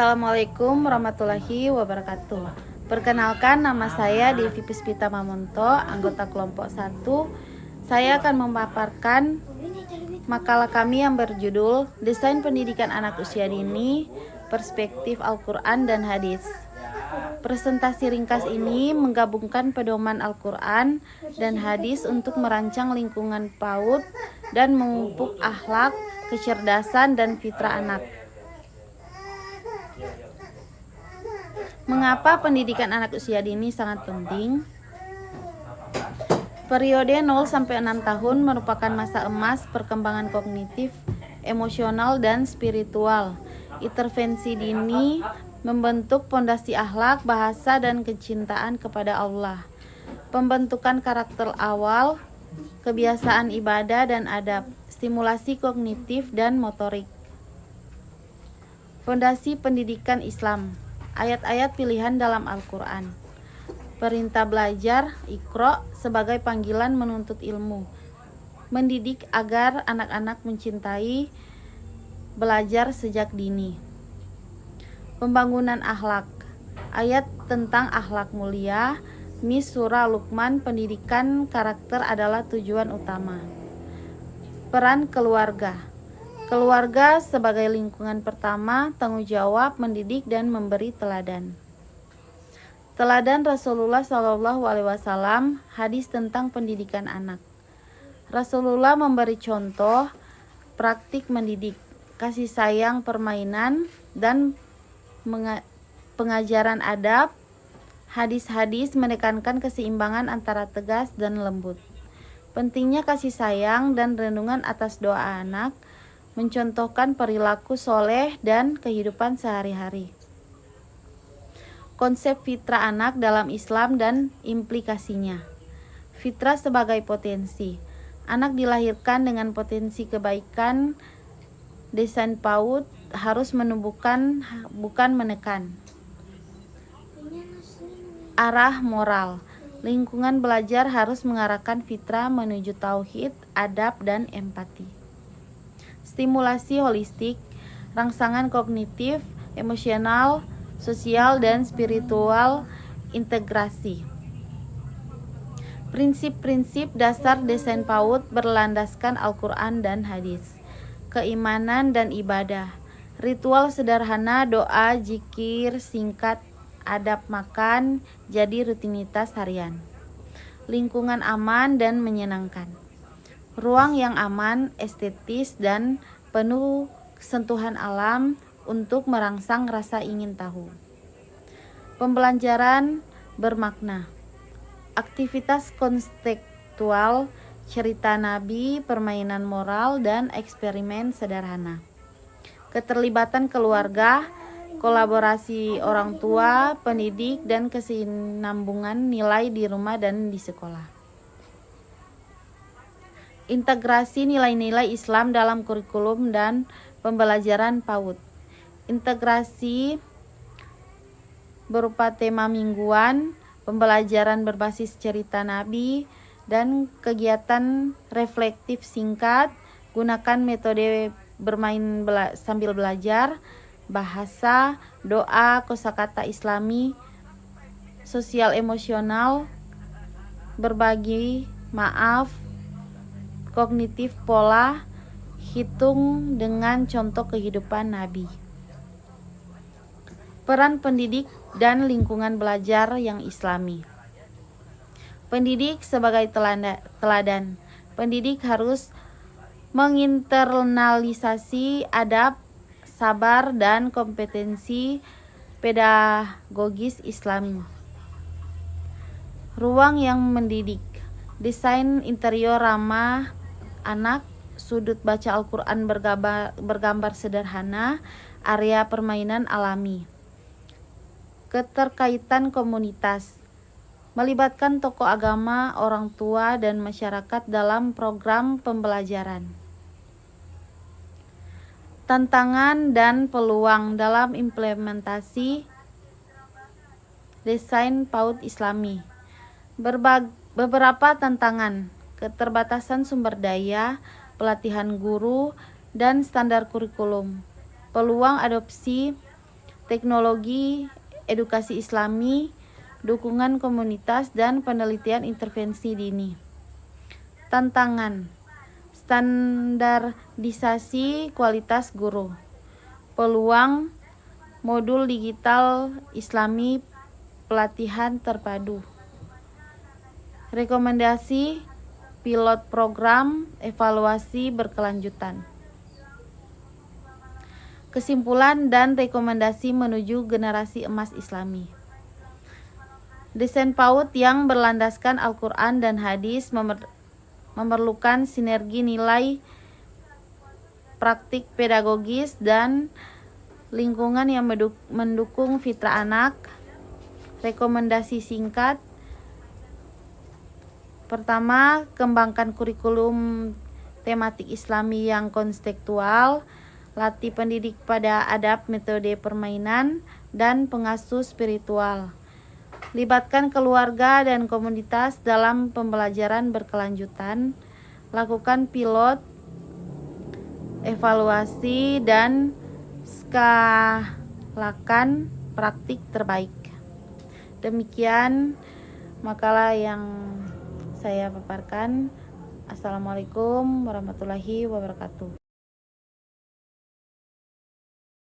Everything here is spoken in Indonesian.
Assalamualaikum warahmatullahi wabarakatuh. Perkenalkan, nama saya Devi Puspita Mamonto, anggota kelompok 1. Saya akan memaparkan makalah kami yang berjudul Desain Pendidikan Anak Usia Dini, Perspektif Al-Quran dan Hadis. Presentasi ringkas ini menggabungkan pedoman Al-Quran dan hadis untuk merancang lingkungan PAUD dan memupuk akhlak, kecerdasan, dan fitrah anak. Mengapa pendidikan anak usia dini sangat penting? Periode 0-6 tahun merupakan masa emas perkembangan kognitif, emosional, dan spiritual. Intervensi dini membentuk pondasi akhlak, bahasa, dan kecintaan kepada Allah. Pembentukan karakter awal, kebiasaan ibadah dan adab, stimulasi kognitif dan motorik. Fondasi pendidikan Islam. Ayat-ayat pilihan dalam Al-Quran. Perintah belajar, Iqra, sebagai panggilan menuntut ilmu. Mendidik agar anak-anak mencintai belajar sejak dini. Pembangunan akhlak. Ayat tentang akhlak mulia. Mis Surah Luqman, pendidikan karakter adalah tujuan utama. Peran keluarga. Keluarga sebagai lingkungan pertama, tanggung jawab mendidik dan memberi teladan. Teladan Rasulullah SAW, hadis tentang pendidikan anak. Rasulullah memberi contoh praktik mendidik, kasih sayang, permainan, dan pengajaran adab. Hadis-hadis menekankan keseimbangan antara tegas dan lembut. Pentingnya kasih sayang dan renungan atas doa anak, mencontohkan perilaku soleh dan kehidupan sehari-hari. Konsep fitrah anak dalam Islam dan implikasinya. Fitrah sebagai potensi. Anak dilahirkan dengan potensi kebaikan. Desain PAUD harus menumbuhkan, bukan menekan. Arah moral. Lingkungan belajar harus mengarahkan fitrah menuju tauhid, adab, dan empati. Stimulasi holistik, rangsangan kognitif, emosional, sosial, dan spiritual, integrasi. Prinsip-prinsip dasar desain PAUD berlandaskan Al-Quran dan hadis. Keimanan dan ibadah. Ritual sederhana, doa, zikir, singkat, adab makan, jadi rutinitas harian. Lingkungan aman dan menyenangkan. Ruang yang aman, estetis, dan penuh sentuhan alam untuk merangsang rasa ingin tahu. Pembelajaran bermakna. Aktivitas konstekstual, cerita nabi, permainan moral, dan eksperimen sederhana. Keterlibatan keluarga, kolaborasi orang tua, pendidik, dan kesinambungan nilai di rumah dan di sekolah. Integrasi nilai-nilai Islam dalam kurikulum dan pembelajaran PAUD. Integrasi berupa tema mingguan, pembelajaran berbasis cerita Nabi, dan kegiatan reflektif singkat. Gunakan metode bermain sambil belajar, bahasa, doa, kosakata Islami, sosial emosional, berbagi, maaf, kognitif pola, hitung dengan contoh kehidupan Nabi. Peran pendidik dan lingkungan belajar yang Islami. Pendidik sebagai teladan. Pendidik harus menginternalisasi adab, sabar, dan kompetensi pedagogis Islami. Ruang yang mendidik. Desain interior ramah anak, sudut baca Al-Quran bergambar sederhana, area permainan alami. Keterkaitan komunitas. Melibatkan tokoh agama, orang tua, dan masyarakat dalam program pembelajaran. Tantangan dan peluang dalam implementasi desain PAUD Islami. Beberapa tantangan. Keterbatasan sumber daya, pelatihan guru, dan standar kurikulum. Peluang adopsi teknologi, edukasi Islami, dukungan komunitas, dan penelitian intervensi dini. Tantangan: standarisasi kualitas guru, peluang modul digital Islami, pelatihan terpadu. Rekomendasi pilot program evaluasi berkelanjutan. Kesimpulan dan rekomendasi menuju generasi emas Islami. Desain PAUD yang berlandaskan Al-Quran dan hadis memerlukan sinergi nilai, praktik pedagogis, dan lingkungan yang mendukung fitrah anak. Rekomendasi singkat. Pertama, kembangkan kurikulum tematik Islami yang kontekstual, latih pendidik pada adab, metode permainan, dan pengasuh spiritual. Libatkan keluarga dan komunitas dalam pembelajaran berkelanjutan. Lakukan pilot, evaluasi, dan skalakan praktik terbaik. Demikian makalah yang saya paparkan. Assalamualaikum warahmatullahi wabarakatuh.